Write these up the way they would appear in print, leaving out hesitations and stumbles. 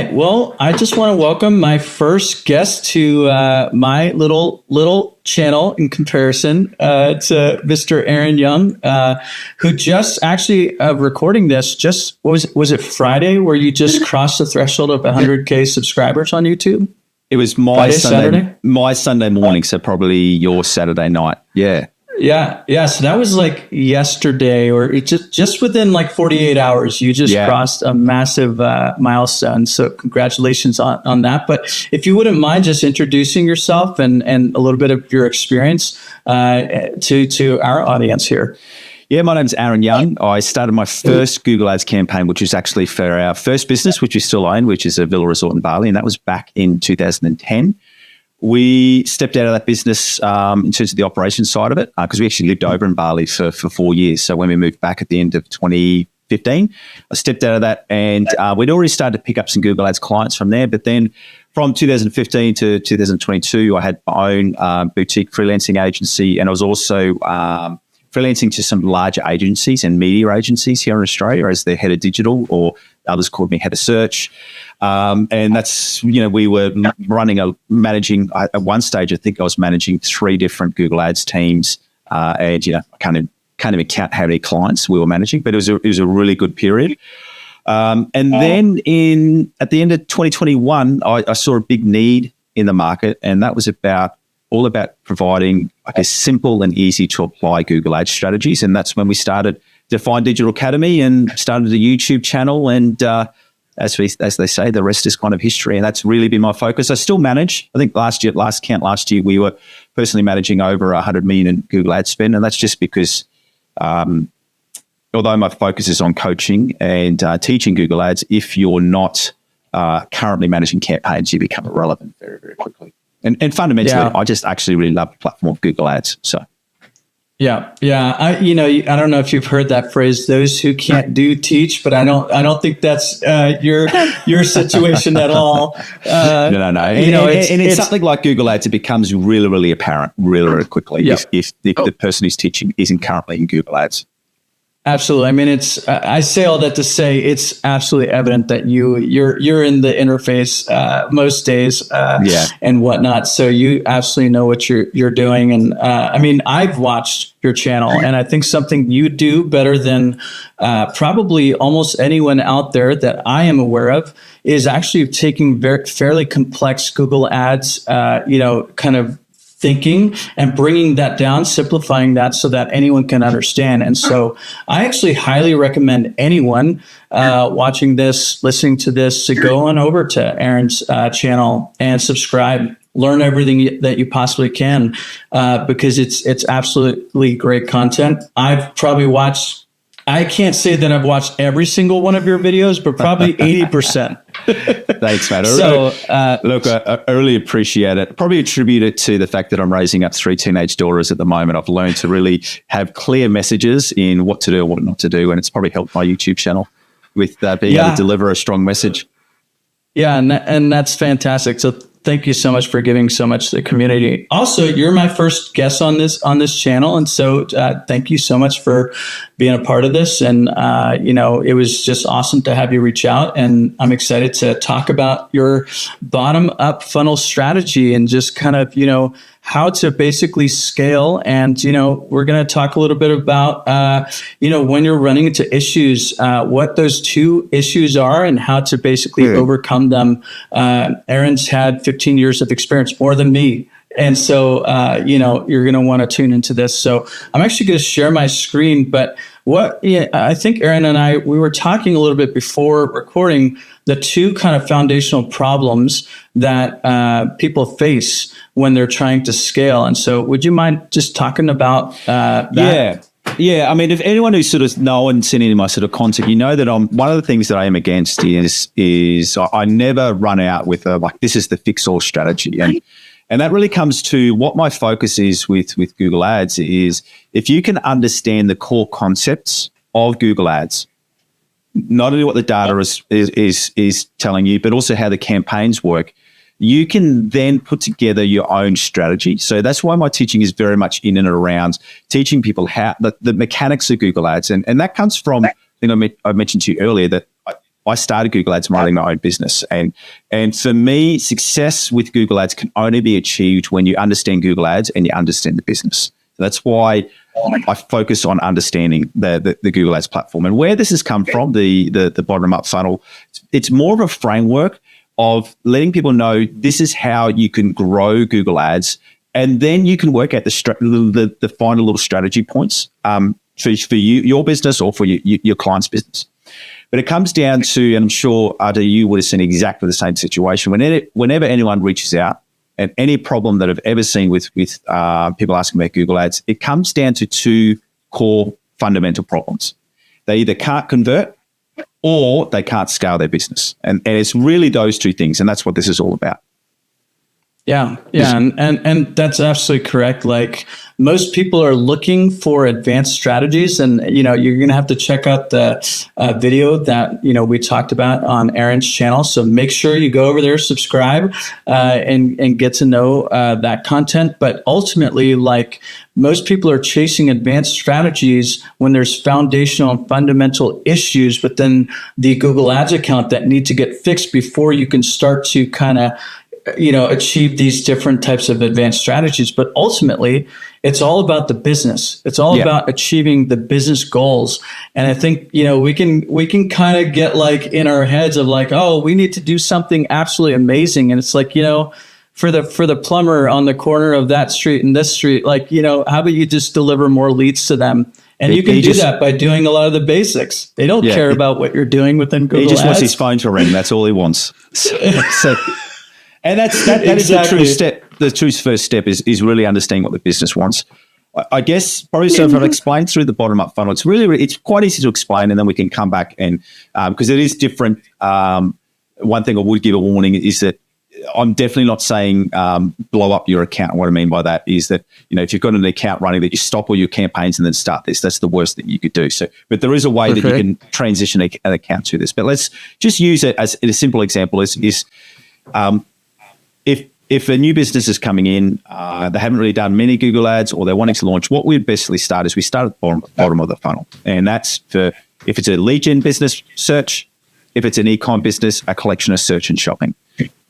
right. Well, I just want to welcome my first guest to my little channel in comparison to Mr. Aaron Young, who just actually recording this. Just was it Friday where you just crossed the threshold of 100K subscribers on YouTube? It was my Sunday morning, so probably your Saturday night. Yeah. Yeah. So that was like yesterday, or it just within like 48 hours, you just crossed a massive milestone. So congratulations on that. But if you wouldn't mind just introducing yourself and a little bit of your experience to our audience here. Yeah, my name's Aaron Young. I started my first Google Ads campaign, which was actually for our first business, which we still own, which is a villa resort in Bali, and that was back in 2010. We stepped out of that business in terms of the operations side of it because we actually lived over in Bali for 4 years. So when we moved back at the end of 2015, I stepped out of that and we'd already started to pick up some Google Ads clients from there. But then from 2015 to 2022, I had my own boutique freelancing agency, and I was also freelancing to some larger agencies and media agencies here in Australia as the head of digital, or others called me head of search. And that's, we were managing, at one stage, I think I was managing 3 different Google Ads teams. And, I can't even count how many clients we were managing, but it was a really good period. And then at the end of 2021, I saw a big need in the market, and that was all about providing, simple and easy to apply Google Ads strategies. And that's when we started Define Digital Academy and started a YouTube channel. And as they say, the rest is kind of history. And that's really been my focus. I still manage. I think last year, we were personally managing over 100 million in Google Ads spend. And that's just because although my focus is on coaching and teaching Google Ads, if you're not currently managing campaigns, you become irrelevant very, very quickly. And fundamentally, I just actually really love the platform of Google Ads. So, yeah. I don't know if you've heard that phrase, "Those who can't do teach," but I don't think that's your situation at all. No. It's something like Google Ads. It becomes really, really apparent really, really quickly if the person who's teaching isn't currently in Google Ads. Absolutely. I mean, I say all that to say it's absolutely evident that you're in the interface most days and whatnot. So you absolutely know what you're doing. And I've watched your channel, and I think something you do better than probably almost anyone out there that I am aware of is actually taking fairly complex Google Ads, kind of thinking and bringing that down, simplifying that so that anyone can understand. And so I actually highly recommend anyone watching this, listening to this, to go on over to Aaron's channel and subscribe, learn everything that you possibly can, because it's absolutely great content. I've probably watched, I can't say that I've watched every single one of your videos, but probably 80%. Thanks, man. So, look, I really appreciate it. Probably attribute it to the fact that I'm raising up 3 teenage daughters at the moment. I've learned to really have clear messages in what to do and what not to do, and it's probably helped my YouTube channel with being able to deliver a strong message. Yeah, and that's fantastic. So thank you so much for giving so much to the community. Also, you're my first guest on this channel, and so thank you so much for being a part of this. And it was just awesome to have you reach out, and I'm excited to talk about your bottom-up funnel strategy and just kind of how to basically scale. And we're going to talk a little bit about when you're running into issues, what those 2 issues are and how to basically overcome them. Aaron's had 15 years of experience, more than me. And so, you're going to want to tune into this. So I'm actually going to share my screen. But I think Aaron and we were talking a little bit before recording the 2 kind of foundational problems that people face when they're trying to scale. And so would you mind just talking about that? Yeah. I mean, if anyone who's sort of known seen any of my sort of content, that one of the things that I am against is I never run out with this is the fix-all strategy. And that really comes to what my focus is with Google Ads is if you can understand the core concepts of Google Ads, not only what the data is telling you, but also how the campaigns work, you can then put together your own strategy. So that's why my teaching is very much in and around teaching people how the mechanics of Google Ads. And that comes from, I think I mentioned to you earlier that I started Google Ads running my own business. And for me, success with Google Ads can only be achieved when you understand Google Ads and you understand the business. That's why I focus on understanding the Google Ads platform. And where this has come from, the bottom-up funnel, it's more of a framework of letting people know this is how you can grow Google Ads, and then you can work out the final little strategy points for you, your business, or for your client's business. But it comes down to, and I'm sure Arda, you would have seen exactly the same situation. Whenever anyone reaches out, and any problem that I've ever seen with people asking about Google Ads, it comes down to two core fundamental problems. They either can't convert or they can't scale their business. And it's really those two things. And that's what this is all about. Yeah. And that's absolutely correct. Like, most people are looking for advanced strategies, and, you're going to have to check out the video that, we talked about on Aaron's channel. So make sure you go over there, subscribe, and get to know that content. But ultimately, like, most people are chasing advanced strategies when there's foundational and fundamental issues within the Google Ads account that need to get fixed before you can start to kind of achieve these different types of advanced strategies. But ultimately, it's all about the business. It's all about achieving the business goals. And I think, we can kind of get like in our heads of like, oh, we need to do something absolutely amazing. And it's like, for the plumber on the corner of that street and this street, like, how about you just deliver more leads to them? And you can do that by doing a lot of the basics. They don't care about what you're doing within Google Ads. He just wants his phone to ring. That's all he wants. And that exactly. Is the true step. The true first step is really understanding what the business wants. I guess probably so if I explain through the bottom up funnel, it's quite easy to explain, and then we can come back and because it is different. One thing I would give a warning is that I'm definitely not saying blow up your account. What I mean by that is that, if you've got an account running, that you stop all your campaigns and then start this. That's the worst that you could do. So, but there is a way that you can transition an account to this. But let's just use it as a simple example. If a new business is coming in, they haven't really done many Google Ads, or they're wanting to launch, what we'd basically start is we start at the bottom of the funnel. And that's for, if it's a lead gen business, search. If it's an e-com business, a collection of search and shopping.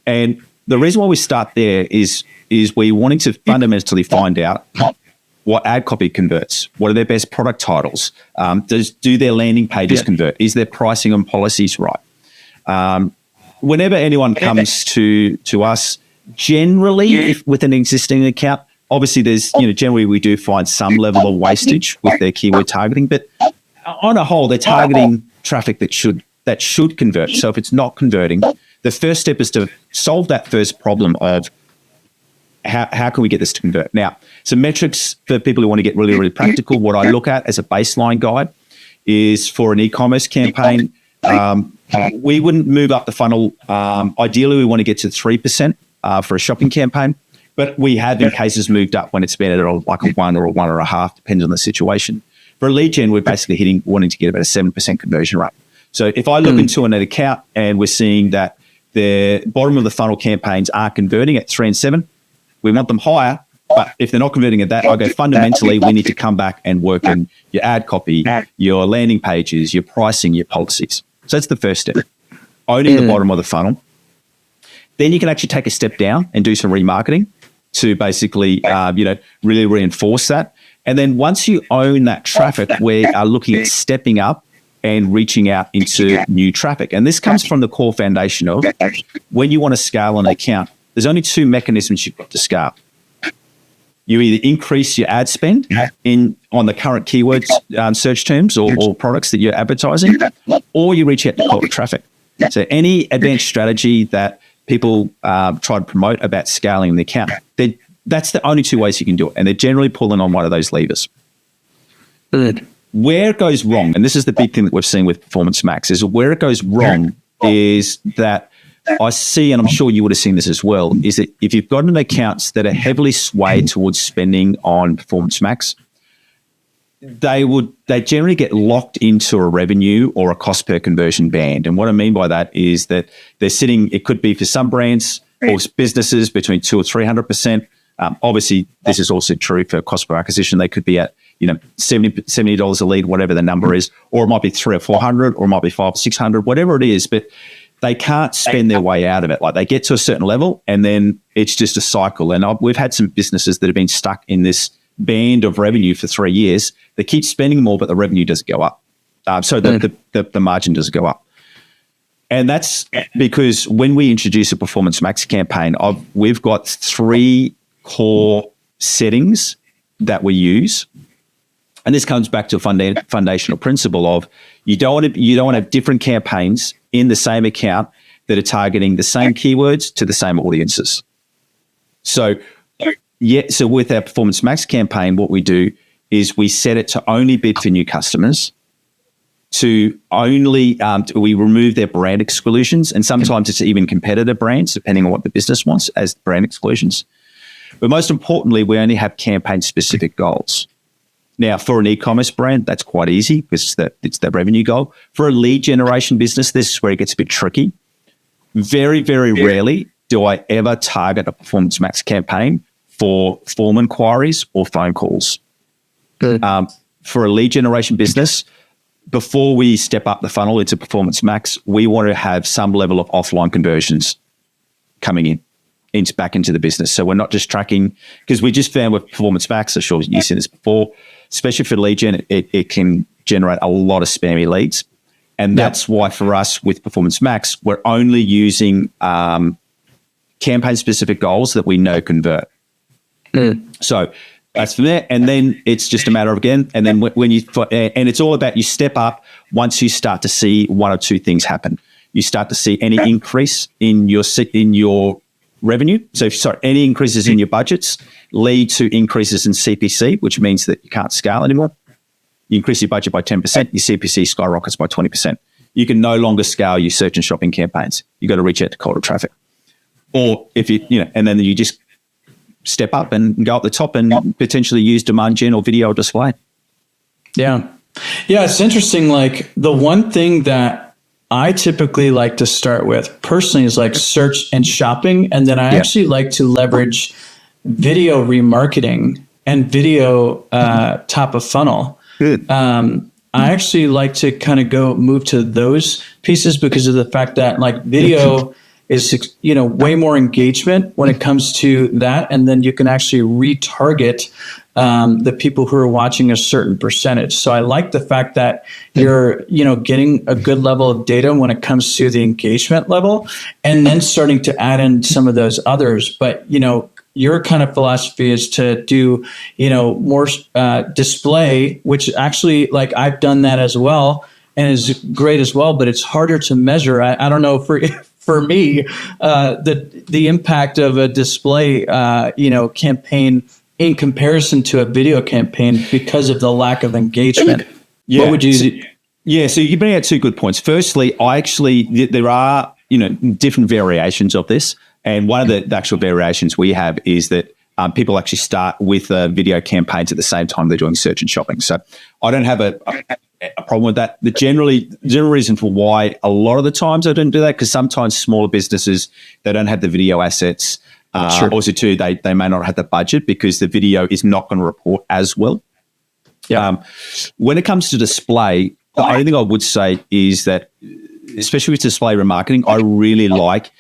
And the reason why we start there is we're wanting to fundamentally find out what ad copy converts. What are their best product titles? Do their landing pages convert? Is their pricing and policies right? Whenever anyone comes to us, generally, if with an existing account, obviously there's, generally we do find some level of wastage with their keyword targeting, but on a whole, they're targeting traffic that should convert. So if it's not converting, the first step is to solve that first problem of how can we get this to convert? Now, some metrics for people who want to get really, really practical. What I look at as a baseline guide is for an e-commerce campaign, we wouldn't move up the funnel. Ideally, we want to get to 3% for a shopping campaign, but we have in cases moved up when it's been at like a 1 or a 1.5, depends on the situation. For a lead gen, we're basically wanting to get about a 7% conversion rate. So if I look into an account and we're seeing that the bottom of the funnel campaigns are converting at 3 and 7, we want them higher. But if they're not converting at that, I go fundamentally, we need to come back and work on your ad copy, your landing pages, your pricing, your policies. So that's the first step, owning the bottom of the funnel. Then you can actually take a step down and do some remarketing to basically, really reinforce that. And then once you own that traffic, we are looking at stepping up and reaching out into new traffic. And this comes from the core foundation of when you want to scale an account, there's only two mechanisms you've got to scale. You either increase your ad spend on the current keywords, search terms or products that you're advertising, or you reach out to cold traffic. So any advanced strategy that people try to promote about scaling the account, that's the only two ways you can do it. And they're generally pulling on one of those levers. Good. Where it goes wrong, and this is the big thing that we've seen with Performance Max, is where it goes wrong is that I see, and I'm sure you would have seen this as well, is that if you've got an accounts that are heavily swayed towards spending on Performance Max, they generally get locked into a revenue or a cost per conversion band. And what I mean by that is that they're sitting, it could be for some brands or businesses between 200 or 300%. Obviously, this is also true for cost per acquisition. They could be at $70 a lead, whatever the number is, or it might be 300 or 400, or it might be 500 or 600, whatever it is. But they can't spend their way out of it. Like, they get to a certain level and then it's just a cycle. And we've had some businesses that have been stuck in this band of revenue for 3 years. They keep spending more, but the revenue doesn't go up. The margin doesn't go up. And that's because when we introduce a Performance Max campaign, we've got 3 core settings that we use. And this comes back to a foundational principle of you don't want to have different campaigns in the same account that are targeting the same keywords to the same audiences. So with our Performance Max campaign, what we do is we set it to only bid for new customers, to only we remove their brand exclusions, and sometimes it's even competitor brands, depending on what the business wants as brand exclusions. But most importantly, we only have campaign-specific goals. Now, for an e-commerce brand, that's quite easy because it's the revenue goal. For a lead generation business, this is where it gets a bit tricky. Very, very rarely do I ever target a Performance Max campaign for form inquiries or phone calls. For a lead generation business, before we step up the funnel into Performance Max, we want to have some level of offline conversions coming back into the business. So we're not just tracking, because we just found with Performance Max, I'm sure you've seen this before, especially for lead gen, it can generate a lot of spammy leads. And that's why for us with Performance Max, we're only using campaign-specific goals that we know convert. So that's from there. And then it's just a matter of, again, and then when and it's all about you step up once you start to see one or two things happen. You start to see any increase in your revenue. So, any increases in your budgets lead to increases in CPC, which means that you can't scale anymore. You increase your budget by 10%, your CPC skyrockets by 20%. You can no longer scale your search and shopping campaigns. You've got to reach out to cold traffic. Or if and then you just step up and go up the top and potentially use demand gen or video display. Yeah. Yeah, it's interesting. Like, the one thing that I typically like to start with personally is like search and shopping. And then I actually like to leverage video remarketing and video top of funnel. Good. I actually like to move to those pieces because of the fact that like video is, way more engagement when it comes to that. And then you can actually retarget the people who are watching a certain percentage. So I like the fact that you're, getting a good level of data when it comes to the engagement level, and then starting to add in some of those others. But, your kind of philosophy is to do, more display, which actually, like, I've done that as well and is great as well, but it's harder to measure. I don't know for me, the impact of a display, campaign in comparison to a video campaign because of the lack of engagement. Yeah. What would you? Yeah, so you bring out 2 good points. Firstly, there are, different variations of this. And one of the actual variations we have is that people actually start with video campaigns at the same time they're doing search and shopping. So I don't have a problem with that. The general reason for why a lot of the times I don't do that, because sometimes smaller businesses, they don't have the video assets. Sure. Also, too, they may not have the budget because the video is not going to report as well. Yeah. When it comes to display, the only thing I would say is that, especially with display remarketing, I really like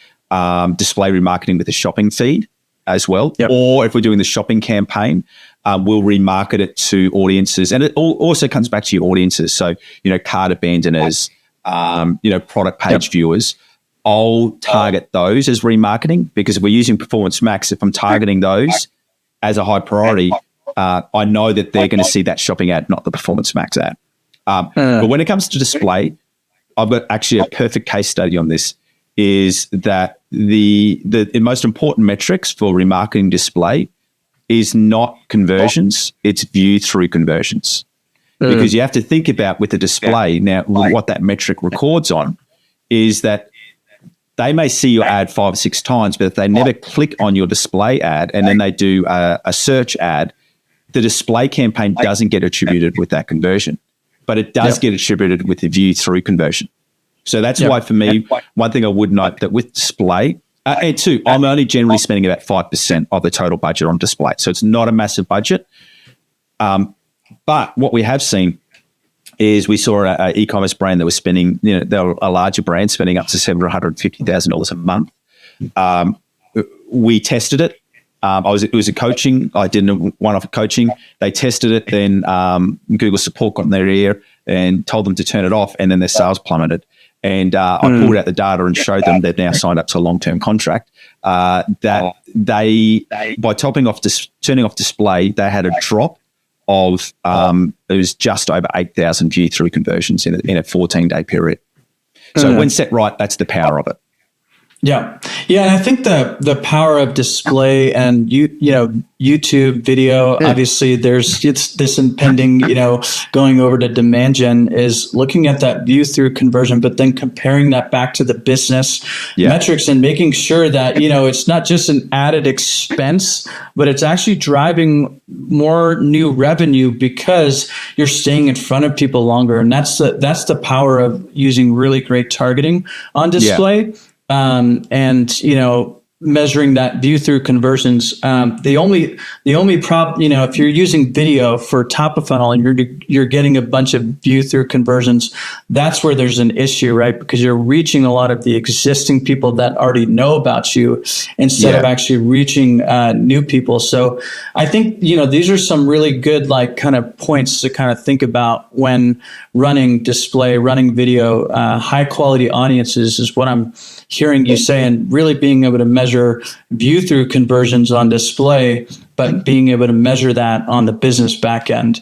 display remarketing with the shopping feed as well. Yep. Or if we're doing the shopping campaign, we'll remarket it to audiences. And it also comes back to your audiences. So, cart abandoners, product page viewers. I'll target those as remarketing, because if we're using Performance Max, if I'm targeting those as a high priority, I know that they're going to see that shopping ad, not the Performance Max ad. But when it comes to display, I've got actually a perfect case study on this, is that the most important metrics for remarketing display is not conversions, it's view through conversions. Because you have to think about with the display, now what that metric records on is that they may see your ad 5 or 6 times, but if they never click on your display ad and then they do a search ad, the display campaign doesn't get attributed with that conversion, but it does get attributed with the view through conversion. So that's why for me, one thing I would note that with display, and 2, I'm only generally spending about 5% of the total budget on display. So it's not a massive budget. But But what we have seen is we saw an e-commerce brand that was spending, they were a larger brand spending up to $750,000 a month. We tested it. It was a coaching. I did a one-off coaching. They tested it. Then Google support got in their ear and told them to turn it off, and then their sales plummeted. And I pulled out the data and showed them they've now signed up to a long-term contract. That they, by turning off display, they had a drop of it was just over 8,000 view-through conversions in a 14-day period. So when set right, that's the power of it. Yeah. Yeah. And I think the power of display and YouTube video, obviously it's this impending, going over to demand gen is looking at that view through conversion, but then comparing that back to the business metrics and making sure that, it's not just an added expense, but it's actually driving more new revenue because you're staying in front of people longer. And that's the power of using really great targeting on display. Measuring that view through conversions. The only problem, if you're using video for top of funnel and you're getting a bunch of view through conversions, that's where there's an issue, right? Because you're reaching a lot of the existing people that already know about you instead of actually reaching new people. So I think, these are some really good kind of points to kind of think about when running display, running video. High quality audiences is what I'm hearing you say, and really being able to measure view through conversions on display, but being able to measure that on the business back end.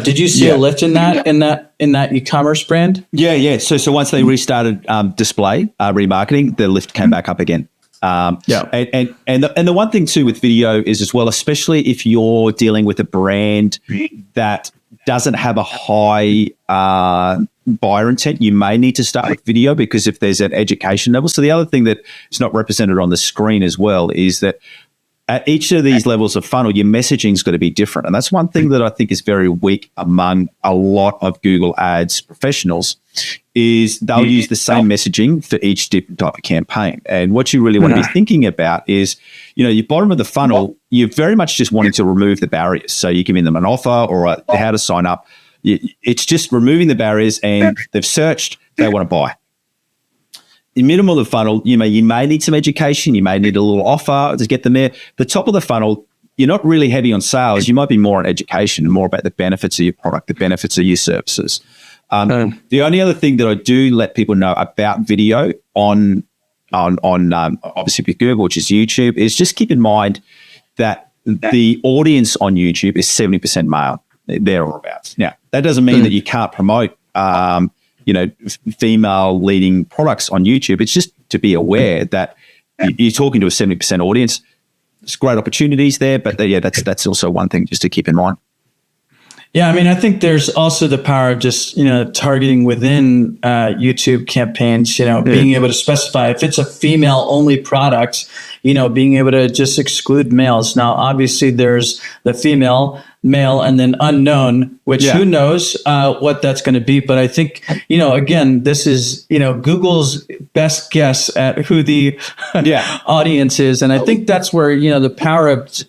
Did you see a lift in that e-commerce brand? Yeah. So once they restarted display remarketing, the lift came back up again. And the one thing too with video is as well, especially if you're dealing with a brand that doesn't have a high buyer intent, you may need to start with video because if there's an education level. So the other thing that is not represented on the screen as well is that at each of these levels of funnel, your messaging's got to be different. And that's one thing that I think is very weak among a lot of Google Ads professionals is they'll use the same messaging for each different type of campaign. And what you really want to be thinking about is, your bottom of the funnel, you're very much just wanting to remove the barriers. So you're giving them an offer or how to sign up. It's just removing the barriers, and they've searched, they want to buy. In middle of the funnel, you may need some education, you may need a little offer to get them there. The top of the funnel, you're not really heavy on sales. You might be more on education and more about the benefits of your product, the benefits of your services. The only other thing that I do let people know about video on obviously with Google, which is YouTube, is just keep in mind that the audience on YouTube is 70% male. There or abouts. Now, that doesn't mean that you can't promote, female leading products on YouTube. It's just to be aware that you're talking to a 70% audience. There's great opportunities there, but that's also one thing just to keep in mind. Yeah, I think there's also the power of just, targeting within YouTube campaigns, being able to specify if it's a female only product, being able to just exclude males. Now, obviously there's the female, male, and then unknown, which who knows what that's going to be. But I think, again, this is, Google's best guess at who the audience is. And I think that's where, the power of,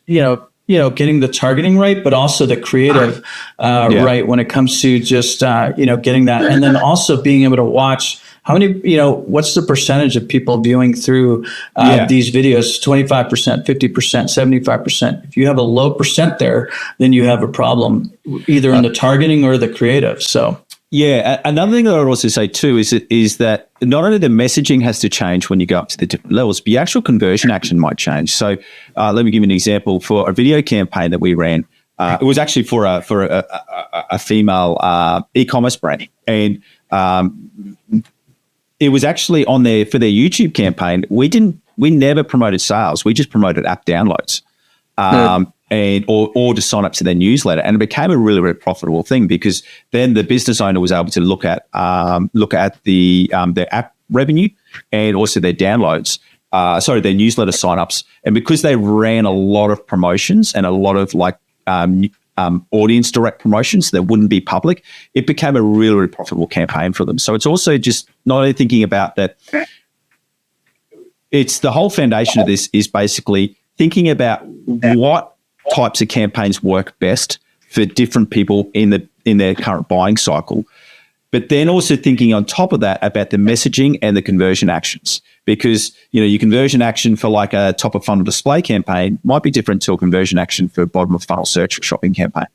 getting the targeting right, but also the creative right when it comes to just, getting that. And then also being able to watch how many, what's the percentage of people viewing through these videos, 25%, 50%, 75%. If you have a low percent there, then you have a problem either in the targeting or the creative. So. Yeah, another thing that I would also say too is that not only the messaging has to change when you go up to the different levels, but the actual conversion action might change. So let me give you an example for a video campaign that we ran. It was actually for a female e-commerce brand, and it was actually on there for their YouTube campaign. We never promoted sales. We just promoted app downloads. Or to sign up to their newsletter, and it became a really, really profitable thing because then the business owner was able to look at their app revenue and also their downloads, their newsletter signups, and because they ran a lot of promotions and a lot of audience direct promotions that wouldn't be public, it became a really, really profitable campaign for them. So it's also just not only thinking about that. It's the whole foundation of this is basically thinking about what types of campaigns work best for different people in their current buying cycle. But then also thinking on top of that about the messaging and the conversion actions, because your conversion action for like a top of funnel display campaign might be different to a conversion action for a bottom of funnel search or shopping campaign.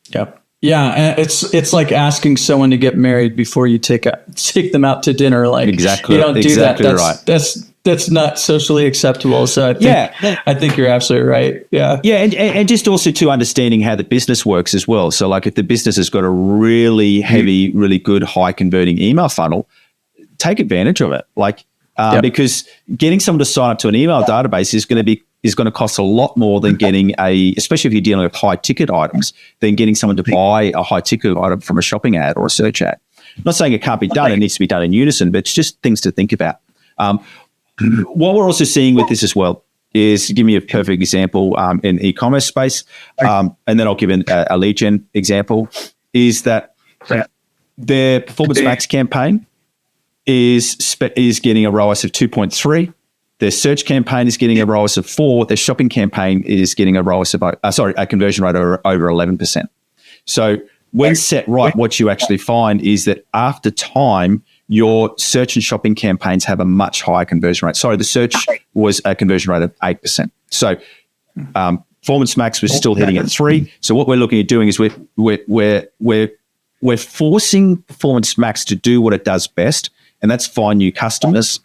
Yep. Yeah, and it's like asking someone to get married before you take them out to dinner. Like, exactly, you don't do exactly that. That's not socially acceptable. So I think you're absolutely right. Yeah. Yeah. And just also to understanding how the business works as well. So like if the business has got a really heavy, really good, high converting email funnel, take advantage of it. Like, because getting someone to sign up to an email database is going to cost a lot more than getting especially if you're dealing with high ticket items, than getting someone to buy a high ticket item from a shopping ad or a search ad. I'm not saying it can't be done. It needs to be done in unison, but it's just things to think about. What we're also seeing with this as well is, give me a perfect example in e-commerce space, and then I'll give a lead gen example, is that their Performance Max campaign is getting a ROAS of 2.3. Their search campaign is getting a ROAS of 4. Their shopping campaign is getting a ROAS of a conversion rate over 11%. So when set right, what you actually find is that after time, your search and shopping campaigns have a much higher conversion rate. Sorry, the search was a conversion rate of 8%. So Performance Max was still hitting at 3. So what we're looking at doing is we're forcing Performance Max to do what it does best, and that's find new customers.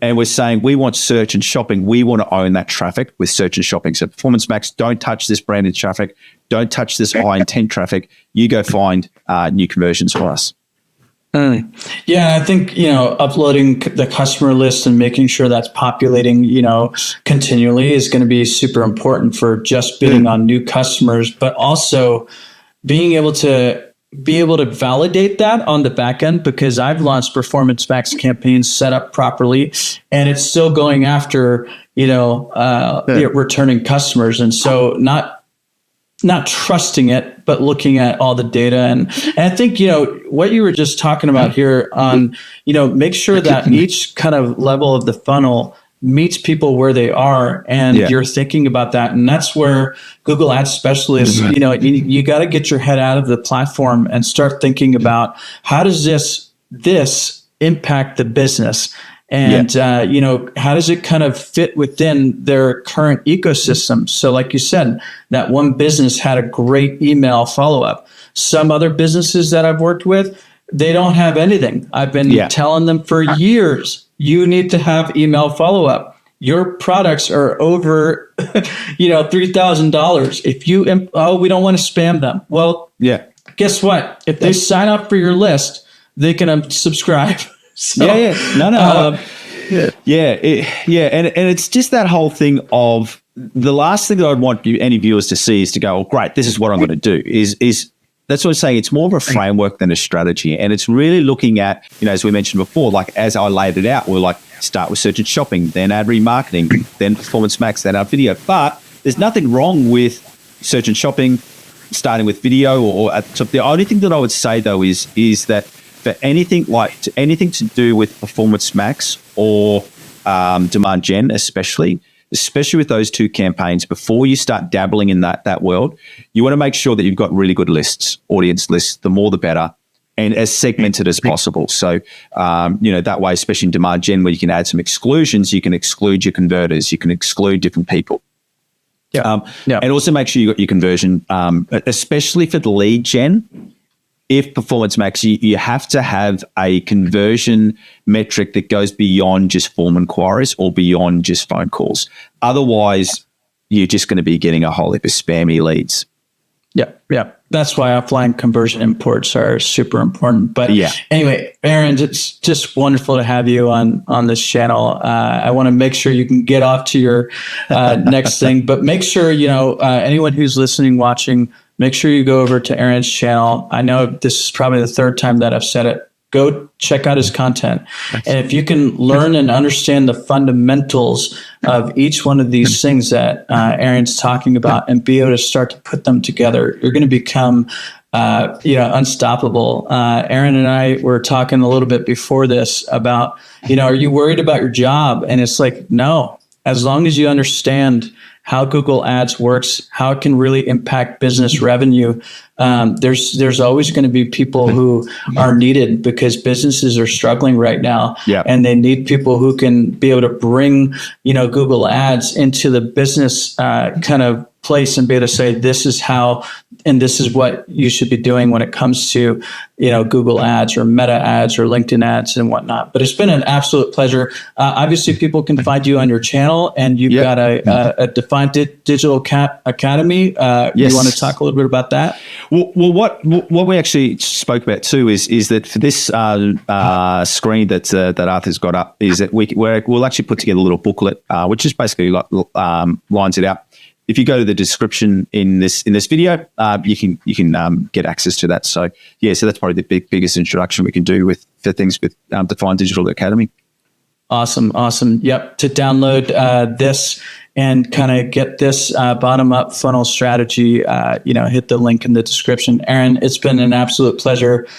And we're saying we want search and shopping. We want to own that traffic with search and shopping. So Performance Max, don't touch this branded traffic. Don't touch this high intent traffic. You go find new conversions for us. Yeah, I think, uploading the customer list and making sure that's populating, continually is going to be super important for just bidding on new customers, but also being able to validate that on the back end, because I've launched Performance Max campaigns set up properly and it's still going after, returning customers. And so not trusting it, but looking at all the data. And I think, what you were just talking about here on, make sure that each kind of level of the funnel meets people where they are, and you're thinking about that. And that's where Google Ads specialists, you got to get your head out of the platform and start thinking about, how does this impact the business? And, how does it kind of fit within their current ecosystem? So like you said, that one business had a great email follow-up. Some other businesses that I've worked with, they don't have anything. I've been telling them for years, you need to have email follow-up. Your products are over, $3,000. If we don't want to spam them. Well, guess what? If they sign up for your list, they can unsubscribe. So, and it's just that whole thing of, the last thing that I'd want any viewers to see is to go, oh, great, this is what I'm going to do. Is that's what I'm saying. It's more of a framework than a strategy, and it's really looking at, as we mentioned before, like as I laid it out, we're like, start with search and shopping, then ad remarketing, then Performance Max, then our video. But there's nothing wrong with search and shopping starting with video or at the top. The only thing that I would say though is that for anything to do with Performance Max or demand gen, especially with those two campaigns, before you start dabbling in that world, you want to make sure that you've got really good lists, audience lists, the more the better, and as segmented as possible. So, that way, especially in demand gen, where you can add some exclusions, you can exclude your converters, you can exclude different people. And also make sure you got your conversion, especially for the lead gen. If Performance Max, you have to have a conversion metric that goes beyond just form inquiries or beyond just phone calls. Otherwise, you're just going to be getting a whole heap of spammy leads. Yeah. That's why offline conversion imports are super important. But anyway, Aaron, it's just wonderful to have you on this channel. I want to make sure you can get off to your next thing, but make sure, anyone who's listening, watching, make sure you go over to Aaron's channel. I know this is probably the third time that I've said it. Go check out his content. And if you can learn and understand the fundamentals of each one of these things that Aaron's talking about and be able to start to put them together, you're going to become unstoppable. Aaron and I were talking a little bit before this about, are you worried about your job? And it's like, no, as long as you understand how Google Ads works, how it can really impact business revenue, there's always going to be people who are needed because businesses are struggling right now, and they need people who can be able to bring Google Ads into the business kind of place and be able to say, this is how, and this is what you should be doing when it comes to, Google Ads or Meta Ads or LinkedIn Ads and whatnot. But it's been an absolute pleasure. Obviously, people can find you on your channel, and you've got a Defined Digital Academy. You want to talk a little bit about that? Well, what we actually spoke about too is that for this screen that Arthur's got up, is that we'll actually put together a little booklet, which is basically lines it out. If you go to the description in this video, you can get access to that. So so that's probably the biggest introduction we can do for things with Defined Digital Academy. Awesome. Yep. To download this and kind of get this bottom up funnel strategy, hit the link in the description. Aaron, it's been an absolute pleasure